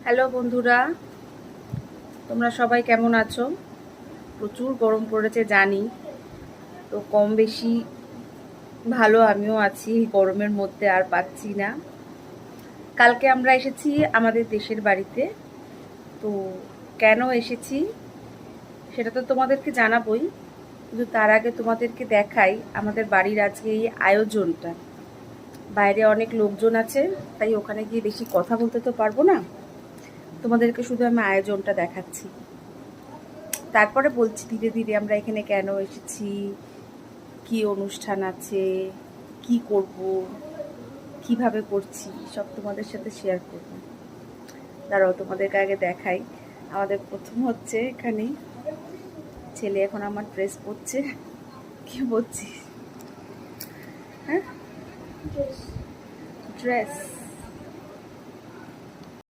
Hello বন্ধুরা, তোমরা সবাই কেমন আছো? প্রচুর গরম পড়েছে জানি, তো কম বেশি ভালো আমিও আছি। গরমের মধ্যে আর পাচ্ছি না। কালকে আমরা এসেছি আমাদের দেশের বাড়িতে। তো কেন এসেছি সেটা তো তোমাদেরকে জানাবোই, কিন্তু তার আগে তোমাদেরকে দেখাই আমাদের বাড়ির আজকে এই আয়োজনটা। বাইরে অনেক লোকজন আছে, তাই ওখানে গিয়ে বেশি কথা বলতে তো পারবো না। তোমাদেরকে শুধু আমি আয়োজনটা দেখাচ্ছি, তারপরে বলছি ধীরে ধীরে আমরা এখানে কেন এসেছি, কি অনুষ্ঠান আছে, কি করব, কিভাবে করছি, সব তোমাদের সাথে শেয়ার করব। দাঁড়াও তোমাদেরকে আগে দেখাই। আমাদের প্রথম হচ্ছে এখানে ছেলে এখন আমার ড্রেস পরছে। কি পরছিস? হ্যাঁ, ড্রেস।